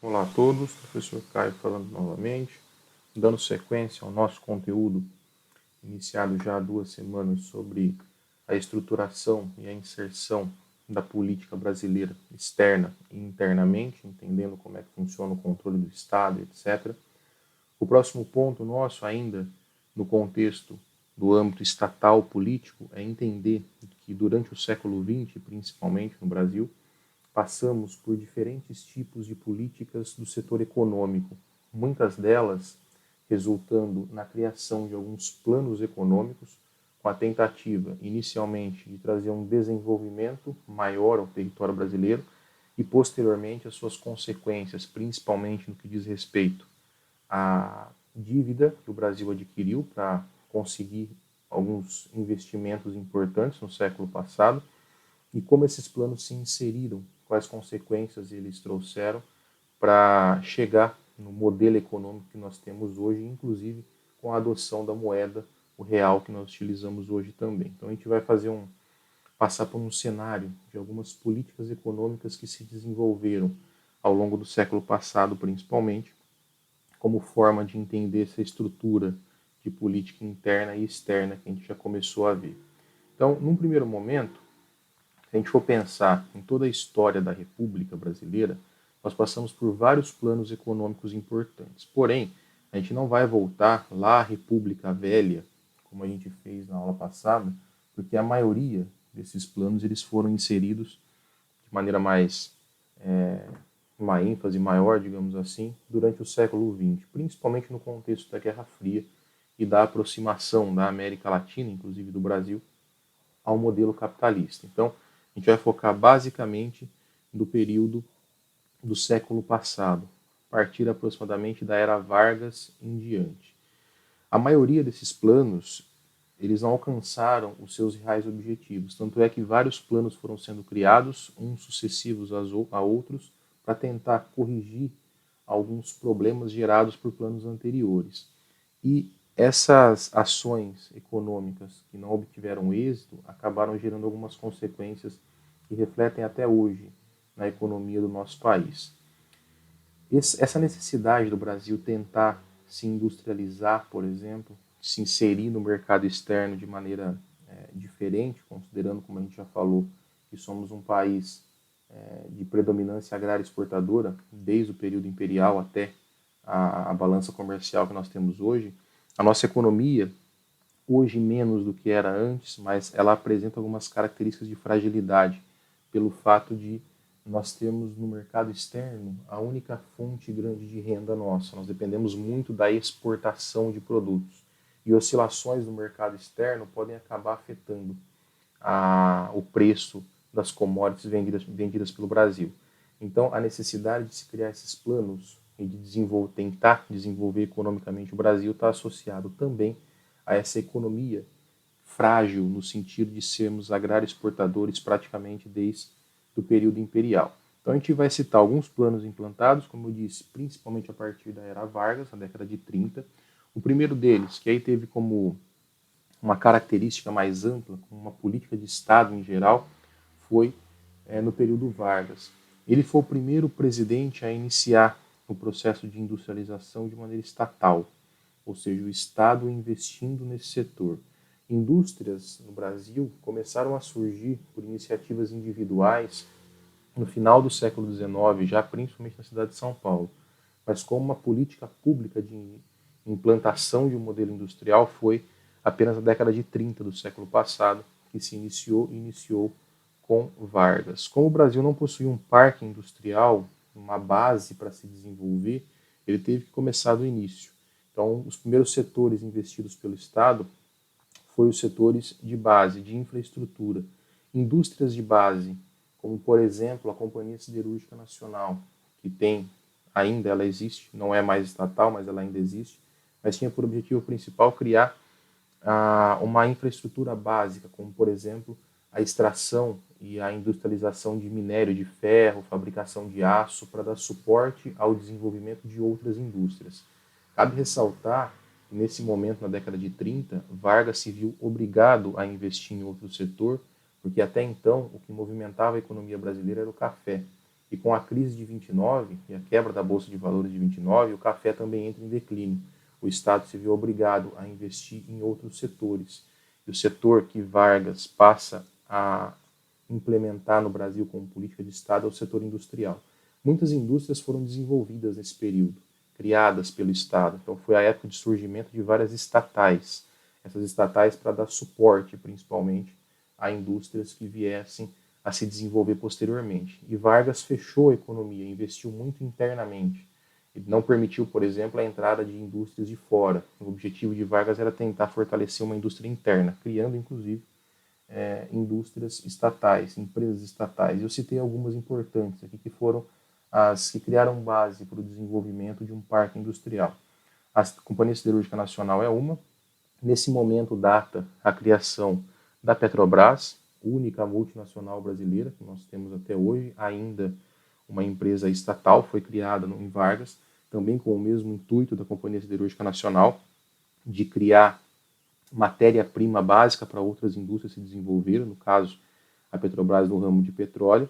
Olá a todos, professor Caio falando novamente, dando sequência ao nosso conteúdo iniciado já há 2 semanas sobre a estruturação e a inserção da política brasileira externa e internamente, entendendo como é que funciona o controle do Estado, etc. O próximo ponto nosso, ainda no contexto do âmbito estatal político, é entender que durante o século XX, principalmente no Brasil, passamos por diferentes tipos de políticas do setor econômico, muitas delas resultando na criação de alguns planos econômicos, com a tentativa, inicialmente, de trazer um desenvolvimento maior ao território brasileiro e, posteriormente, as suas consequências, principalmente no que diz respeito à dívida que o Brasil adquiriu para conseguir alguns investimentos importantes no século passado e como esses planos se inseriram, quais consequências eles trouxeram para chegar no modelo econômico que nós temos hoje, inclusive com a adoção da moeda, o real que nós utilizamos hoje também. Então a gente vai passar por um cenário de algumas políticas econômicas que se desenvolveram ao longo do século passado, principalmente, como forma de entender essa estrutura de política interna e externa que a gente já começou a ver. Então, num primeiro momento, se a gente for pensar em toda a história da República Brasileira, nós passamos por vários planos econômicos importantes. Porém, a gente não vai voltar lá à República Velha, como a gente fez na aula passada, porque a maioria desses planos eles foram inseridos de maneira mais uma ênfase maior, digamos assim, durante o século XX, principalmente no contexto da Guerra Fria e da aproximação da América Latina, inclusive do Brasil, ao modelo capitalista. Então, a gente vai focar basicamente do período do século passado, a partir aproximadamente da era Vargas em diante. A maioria desses planos, eles não alcançaram os seus reais objetivos, tanto é que vários planos foram sendo criados, uns sucessivos a outros, para tentar corrigir alguns problemas gerados por planos anteriores. E essas ações econômicas que não obtiveram êxito acabaram gerando algumas consequências que refletem até hoje na economia do nosso país. Essa necessidade do Brasil tentar se industrializar, por exemplo, se inserir no mercado externo de maneira diferente, considerando, como a gente já falou, que somos um país de predominância agrária exportadora, desde o período imperial até a balança comercial que nós temos hoje, a nossa economia, hoje menos do que era antes, mas ela apresenta algumas características de fragilidade, pelo fato de nós termos no mercado externo a única fonte grande de renda nossa. Nós dependemos muito da exportação de produtos. E oscilações no mercado externo podem acabar afetando o preço das commodities vendidas pelo Brasil. Então, a necessidade de se criar esses planos e de tentar desenvolver economicamente o Brasil está associado também a essa economia frágil no sentido de sermos agrário exportadores praticamente desde o período imperial. Então a gente vai citar alguns planos implantados, como eu disse, principalmente a partir da era Vargas, na década de 30. O primeiro deles, que aí teve como uma característica mais ampla, como uma política de Estado em geral, foi no período Vargas. Ele foi o primeiro presidente a iniciar o processo de industrialização de maneira estatal, ou seja, o Estado investindo nesse setor. Indústrias no Brasil começaram a surgir por iniciativas individuais no final do século XIX, já principalmente na cidade de São Paulo. Mas como uma política pública de implantação de um modelo industrial foi apenas na década de 30 do século passado que se iniciou com Vargas. Como o Brasil não possuía um parque industrial, uma base para se desenvolver, ele teve que começar do início. Então, os primeiros setores investidos pelo Estado foram os setores de base, de infraestrutura. Indústrias de base, como, por exemplo, a Companhia Siderúrgica Nacional, que ainda ela existe, não é mais estatal, mas ela ainda existe, mas tinha por objetivo principal criar uma infraestrutura básica, como, por exemplo, a extração e a industrialização de minério de ferro, fabricação de aço, para dar suporte ao desenvolvimento de outras indústrias. Cabe ressaltar que, nesse momento, na década de 30, Vargas se viu obrigado a investir em outro setor, porque até então o que movimentava a economia brasileira era o café. E com a crise de 29 e a quebra da Bolsa de Valores de 29, o café também entra em declínio. O Estado se viu obrigado a investir em outros setores. E o setor que Vargas passa a implementar no Brasil como política de Estado é o setor industrial. Muitas indústrias foram desenvolvidas nesse período, criadas pelo Estado. Então foi a época de surgimento de várias estatais. Essas estatais para dar suporte, principalmente, a indústrias que viessem a se desenvolver posteriormente. E Vargas fechou a economia, investiu muito internamente. Ele não permitiu, por exemplo, a entrada de indústrias de fora. O objetivo de Vargas era tentar fortalecer uma indústria interna, criando, inclusive, indústrias estatais, empresas estatais. Eu citei algumas importantes aqui, que foram as que criaram base para o desenvolvimento de um parque industrial. A Companhia Siderúrgica Nacional é uma. Nesse momento data a criação da Petrobras, única multinacional brasileira que nós temos até hoje, ainda uma empresa estatal, foi criada em Vargas, também com o mesmo intuito da Companhia Siderúrgica Nacional, de criar matéria-prima básica para outras indústrias se desenvolverem, no caso, a Petrobras no ramo de petróleo.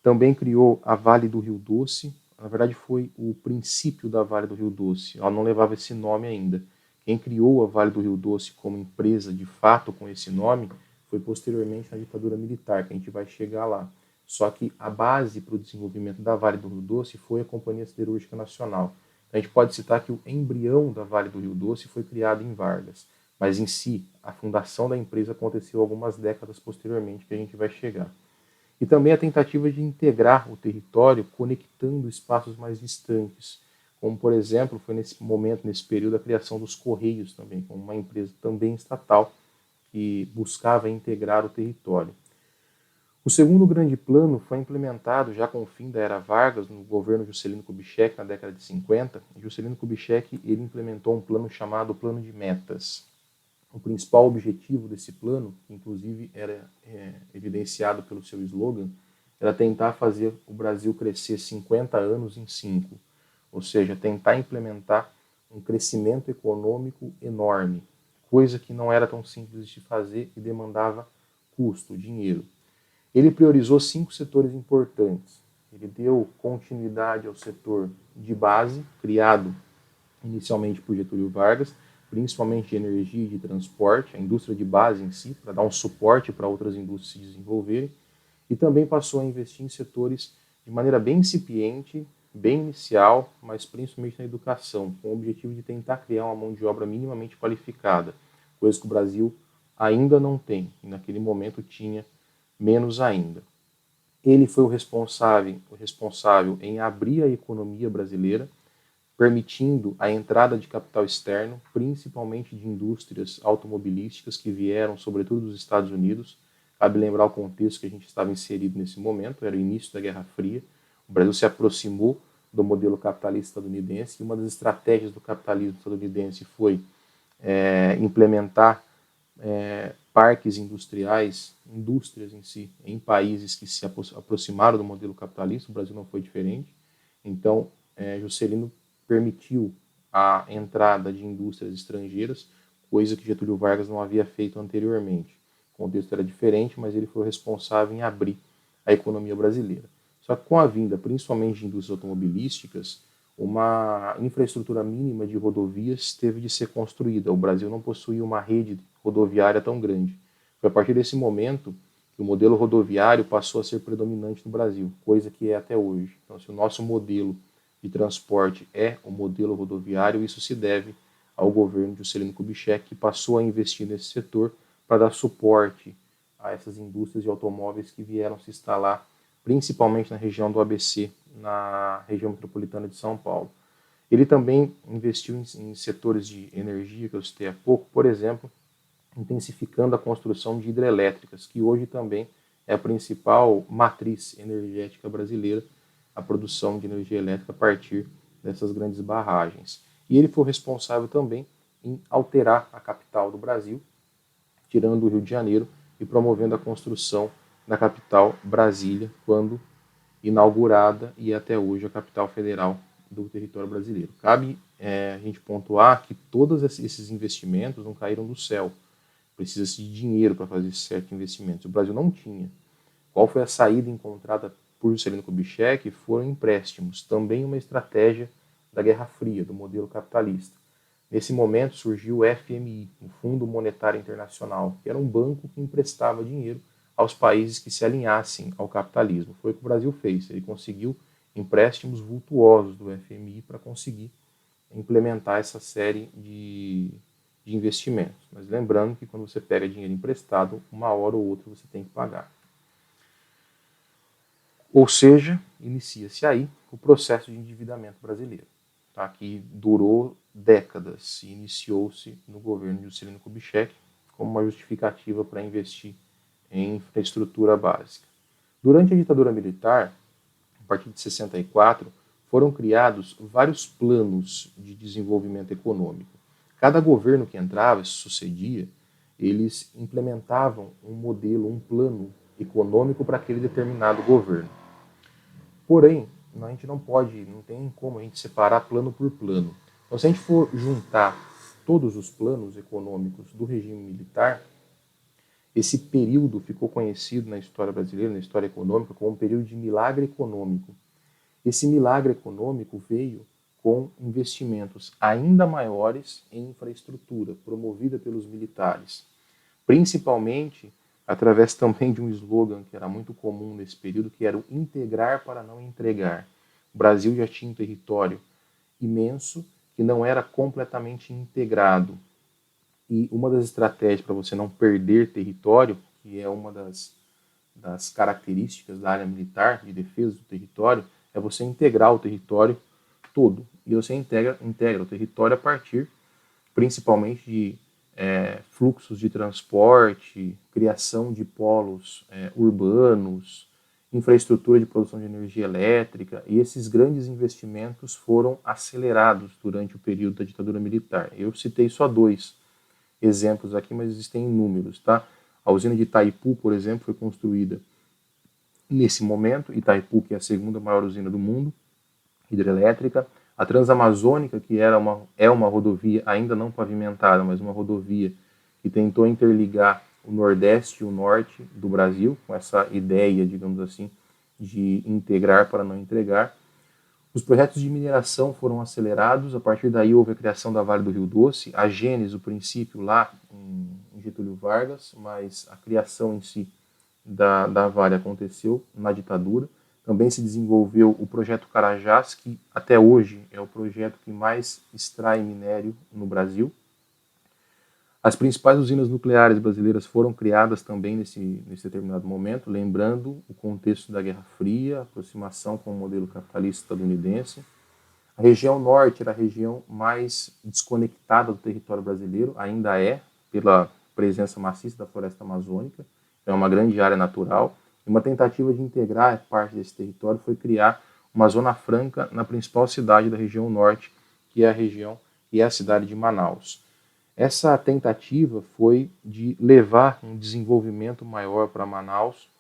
Também criou a Vale do Rio Doce, na verdade foi o princípio da Vale do Rio Doce, ela não levava esse nome ainda. Quem criou a Vale do Rio Doce como empresa de fato com esse nome foi posteriormente na ditadura militar, que a gente vai chegar lá. Só que a base para o desenvolvimento da Vale do Rio Doce foi a Companhia Siderúrgica Nacional. Então, a gente pode citar que o embrião da Vale do Rio Doce foi criado em Vargas, mas em si, a fundação da empresa aconteceu algumas décadas posteriormente, que a gente vai chegar. E também a tentativa de integrar o território conectando espaços mais distantes, como, por exemplo, foi nesse momento, nesse período, a criação dos Correios também, como uma empresa também estatal que buscava integrar o território. O segundo grande plano foi implementado já com o fim da era Vargas, no governo Juscelino Kubitschek, na década de 50. Juscelino Kubitschek ele implementou um plano chamado Plano de Metas. O principal objetivo desse plano, que inclusive era evidenciado pelo seu slogan, era tentar fazer o Brasil crescer 50 anos em 5, ou seja, tentar implementar um crescimento econômico enorme, coisa que não era tão simples de fazer e demandava custo, dinheiro. Ele priorizou 5 setores importantes. Ele deu continuidade ao setor de base, criado inicialmente por Getúlio Vargas, principalmente de energia e de transporte, a indústria de base em si, para dar um suporte para outras indústrias se desenvolverem, e também passou a investir em setores de maneira bem incipiente, bem inicial, mas principalmente na educação, com o objetivo de tentar criar uma mão de obra minimamente qualificada, coisa que o Brasil ainda não tem, e naquele momento tinha menos ainda. Ele foi o responsável em abrir a economia brasileira, permitindo a entrada de capital externo, principalmente de indústrias automobilísticas que vieram, sobretudo, dos Estados Unidos. Cabe lembrar o contexto que a gente estava inserido nesse momento, era o início da Guerra Fria. O Brasil se aproximou do modelo capitalista estadunidense, e uma das estratégias do capitalismo estadunidense foi implementar parques industriais, indústrias em si, em países que se aproximaram do modelo capitalista. O Brasil não foi diferente. Então, Juscelino permitiu a entrada de indústrias estrangeiras, coisa que Getúlio Vargas não havia feito anteriormente. O contexto era diferente, mas ele foi responsável em abrir a economia brasileira. Só que com a vinda, principalmente de indústrias automobilísticas, uma infraestrutura mínima de rodovias teve de ser construída. O Brasil não possuía uma rede rodoviária tão grande. Foi a partir desse momento que o modelo rodoviário passou a ser predominante no Brasil, coisa que é até hoje. Então, se o nosso modelo de transporte é o modelo rodoviário, isso se deve ao governo de Juscelino Kubitschek, que passou a investir nesse setor para dar suporte a essas indústrias de automóveis que vieram se instalar principalmente na região do ABC, na região metropolitana de São Paulo. Ele também investiu em setores de energia, que eu citei há pouco, por exemplo, intensificando a construção de hidrelétricas, que hoje também é a principal matriz energética brasileira, a produção de energia elétrica a partir dessas grandes barragens. E ele foi responsável também em alterar a capital do Brasil, tirando o Rio de Janeiro e promovendo a construção da capital Brasília, quando inaugurada e até hoje a capital federal do território brasileiro. Cabe a gente pontuar que todos esses investimentos não caíram do céu. Precisa-se de dinheiro para fazer certos investimentos. O Brasil não tinha. Qual foi a saída encontrada por Juscelino Kubitschek foram empréstimos, também uma estratégia da Guerra Fria, do modelo capitalista. Nesse momento surgiu o FMI, o Fundo Monetário Internacional, que era um banco que emprestava dinheiro aos países que se alinhassem ao capitalismo. Foi o que o Brasil fez, ele conseguiu empréstimos vultuosos do FMI para conseguir implementar essa série de investimentos. Mas lembrando que quando você pega dinheiro emprestado, uma hora ou outra você tem que pagar. Ou seja, inicia-se aí o processo de endividamento brasileiro, tá? Que durou décadas e iniciou-se no governo de Juscelino Kubitschek como uma justificativa para investir em infraestrutura básica. Durante a ditadura militar, a partir de 64, foram criados vários planos de desenvolvimento econômico. Cada governo que entrava, se sucedia, eles implementavam um modelo, um plano econômico para aquele determinado governo. Porém, a gente não tem como a gente separar plano por plano. Então, se a gente for juntar todos os planos econômicos do regime militar, esse período ficou conhecido na história brasileira, na história econômica, como um período de milagre econômico. Esse milagre econômico veio com investimentos ainda maiores em infraestrutura, promovida pelos militares, principalmente através também de um slogan que era muito comum nesse período, que era o integrar para não entregar. O Brasil já tinha um território imenso que não era completamente integrado. E uma das estratégias para você não perder território, que é uma das características da área militar de defesa do território, é você integrar o território todo. E você integra o território a partir, principalmente, de fluxos de transporte, criação de polos urbanos, infraestrutura de produção de energia elétrica, e esses grandes investimentos foram acelerados durante o período da ditadura militar. Eu citei só 2 exemplos aqui, mas existem inúmeros, tá? A usina de Itaipu, por exemplo, foi construída nesse momento. Itaipu, que é a segunda maior usina do mundo, hidrelétrica. A Transamazônica, que é uma rodovia ainda não pavimentada, mas uma rodovia que tentou interligar o Nordeste e o Norte do Brasil, com essa ideia, digamos assim, de integrar para não entregar. Os projetos de mineração foram acelerados, a partir daí houve a criação da Vale do Rio Doce, a gênese, o princípio lá em Getúlio Vargas, mas a criação em si da Vale aconteceu na ditadura. Também se desenvolveu o projeto Carajás, que até hoje é o projeto que mais extrai minério no Brasil. As principais usinas nucleares brasileiras foram criadas também nesse determinado momento, lembrando o contexto da Guerra Fria, a aproximação com o modelo capitalista estadunidense. A região norte era a região mais desconectada do território brasileiro, ainda é, pela presença maciça da floresta amazônica, é uma grande área natural. E uma tentativa de integrar parte desse território foi criar uma zona franca na principal cidade da região norte, que é a cidade de Manaus. Essa tentativa foi de levar um desenvolvimento maior para Manaus,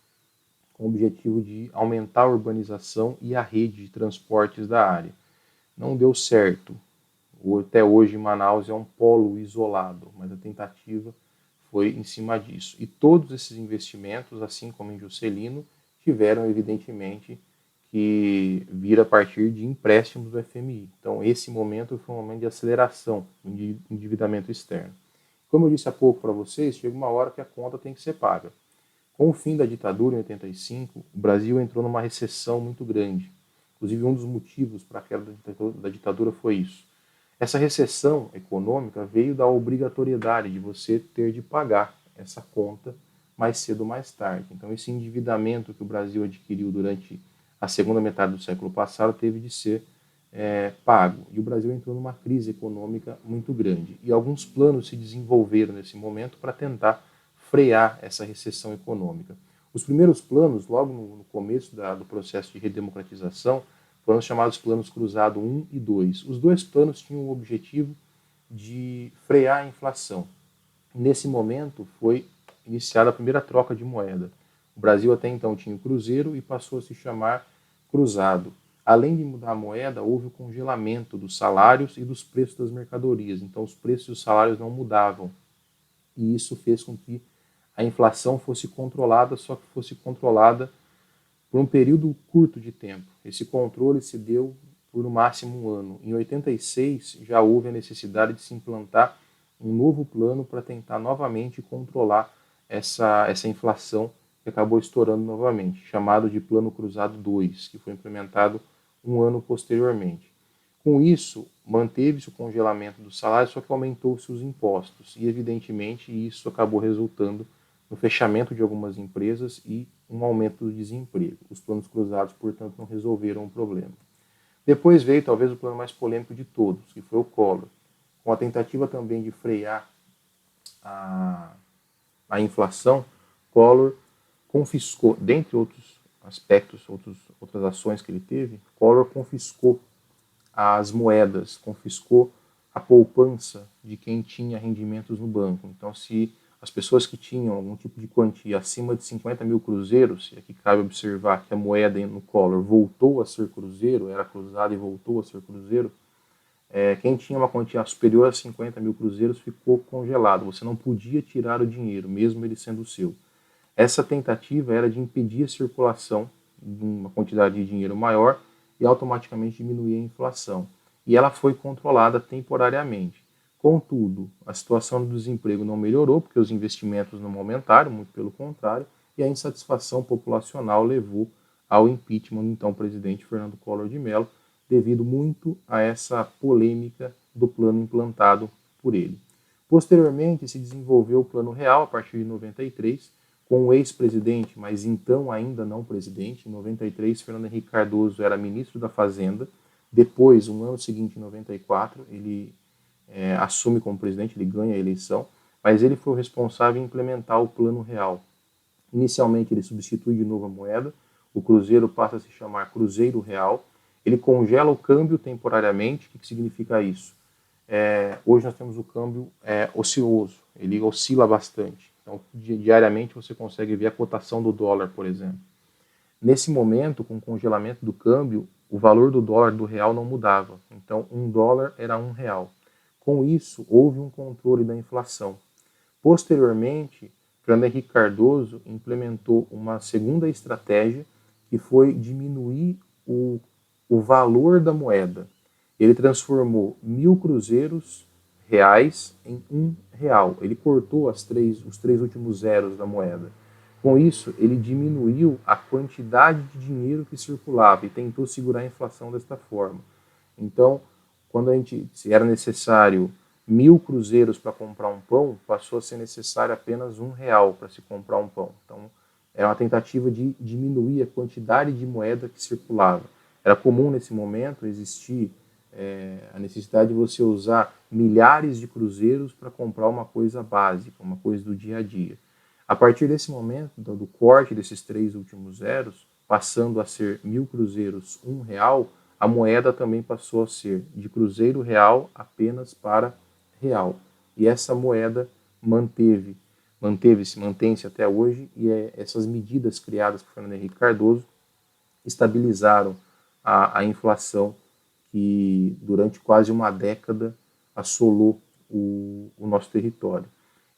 com o objetivo de aumentar a urbanização e a rede de transportes da área. Não deu certo. Até hoje Manaus é um polo isolado, mas a tentativa foi em cima disso. E todos esses investimentos, assim como em Juscelino, tiveram evidentemente que vir a partir de empréstimos do FMI. Então esse momento foi um momento de aceleração de endividamento externo. Como eu disse há pouco para vocês, chega uma hora que a conta tem que ser paga. Com o fim da ditadura em 85, o Brasil entrou numa recessão muito grande. Inclusive, um dos motivos para a queda da ditadura foi isso. Essa recessão econômica veio da obrigatoriedade de você ter de pagar essa conta mais cedo ou mais tarde. Então, esse endividamento que o Brasil adquiriu durante a segunda metade do século passado teve de ser pago. E o Brasil entrou numa crise econômica muito grande. E alguns planos se desenvolveram nesse momento para tentar frear essa recessão econômica. Os primeiros planos, logo no começo do processo de redemocratização, foram os chamados planos Cruzado 1 e 2. Os 2 planos tinham o objetivo de frear a inflação. Nesse momento foi iniciada a primeira troca de moeda. O Brasil até então tinha o cruzeiro e passou a se chamar cruzado. Além de mudar a moeda, houve o congelamento dos salários e dos preços das mercadorias. Então os preços e os salários não mudavam. E isso fez com que a inflação fosse controlada, só que fosse controlada por um período curto de tempo. Esse controle se deu por no máximo um ano. Em 86 já houve a necessidade de se implantar um novo plano para tentar novamente controlar essa inflação que acabou estourando novamente, chamado de Plano Cruzado 2, que foi implementado um ano posteriormente. Com isso, manteve-se o congelamento do salário, só que aumentou-se os impostos. E, evidentemente, isso acabou resultando no fechamento de algumas empresas e um aumento do desemprego. Os planos cruzados, portanto, não resolveram o problema. Depois veio, talvez, o plano mais polêmico de todos, que foi o Collor, com a tentativa também de frear a inflação. Collor confiscou, dentre outros aspectos, outras ações que ele teve, Collor confiscou as moedas, confiscou a poupança de quem tinha rendimentos no banco. Então, se as pessoas que tinham algum tipo de quantia acima de 50 mil cruzeiros, e aqui cabe observar que a moeda no Collor voltou a ser cruzeiro, era cruzada e voltou a ser cruzeiro, quem tinha uma quantia superior a 50 mil cruzeiros ficou congelado. Você não podia tirar o dinheiro, mesmo ele sendo seu. Essa tentativa era de impedir a circulação de uma quantidade de dinheiro maior e automaticamente diminuir a inflação. E ela foi controlada temporariamente. Contudo, a situação do desemprego não melhorou, porque os investimentos não aumentaram, muito pelo contrário, e a insatisfação populacional levou ao impeachment do então presidente Fernando Collor de Mello, devido muito a essa polêmica do plano implantado por ele. Posteriormente, se desenvolveu o Plano Real, a partir de 93, com o ex-presidente, mas então ainda não presidente. Em 93, Fernando Henrique Cardoso era ministro da Fazenda. Depois, no ano seguinte, em 94, ele assume como presidente, ele ganha a eleição, mas ele foi o responsável em implementar o Plano Real. Inicialmente, ele substitui de novo a moeda, o cruzeiro passa a se chamar Cruzeiro Real, ele congela o câmbio temporariamente. O que significa isso? Hoje nós temos o câmbio ocioso, ele oscila bastante. Então, diariamente você consegue ver a cotação do dólar, por exemplo. Nesse momento, com o congelamento do câmbio, o valor do dólar do real não mudava. Então, um dólar era R$1. Com isso, houve um controle da inflação. Posteriormente, Fernando Henrique Cardoso implementou uma segunda estratégia, que foi diminuir o valor da moeda. Ele transformou 1.000 cruzeiros reais em R$1. Ele cortou os três últimos zeros da moeda. Com isso, ele diminuiu a quantidade de dinheiro que circulava e tentou segurar a inflação desta forma. Então, se era necessário 1.000 cruzeiros para comprar um pão, passou a ser necessário apenas R$1 para se comprar um pão. Então, era uma tentativa de diminuir a quantidade de moeda que circulava. Era comum nesse momento existir a necessidade de você usar milhares de cruzeiros para comprar uma coisa básica, uma coisa do dia a dia. A partir desse momento, do corte desses três últimos zeros, passando a ser 1.000 cruzeiros R$1, a moeda também passou a ser de cruzeiro real apenas para real. E essa moeda mantém-se até hoje, e essas medidas criadas por Fernando Henrique Cardoso estabilizaram a inflação que durante quase uma década assolou o nosso território.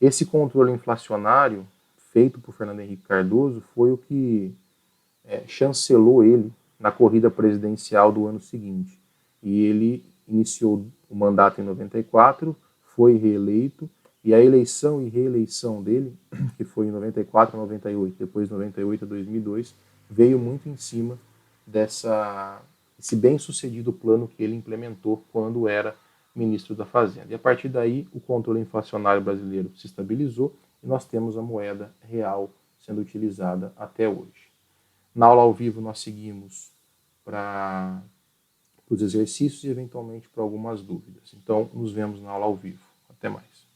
Esse controle inflacionário feito por Fernando Henrique Cardoso foi o que chancelou ele na corrida presidencial do ano seguinte. E ele iniciou o mandato em 94, foi reeleito, e a eleição e reeleição dele, que foi em 94 a 98, depois de 98 a 2002, veio muito em cima desse bem-sucedido plano que ele implementou quando era ministro da Fazenda. E a partir daí, o controle inflacionário brasileiro se estabilizou e nós temos a moeda real sendo utilizada até hoje. Na aula ao vivo, nós seguimos para os exercícios e, eventualmente, para algumas dúvidas. Então, nos vemos na aula ao vivo. Até mais.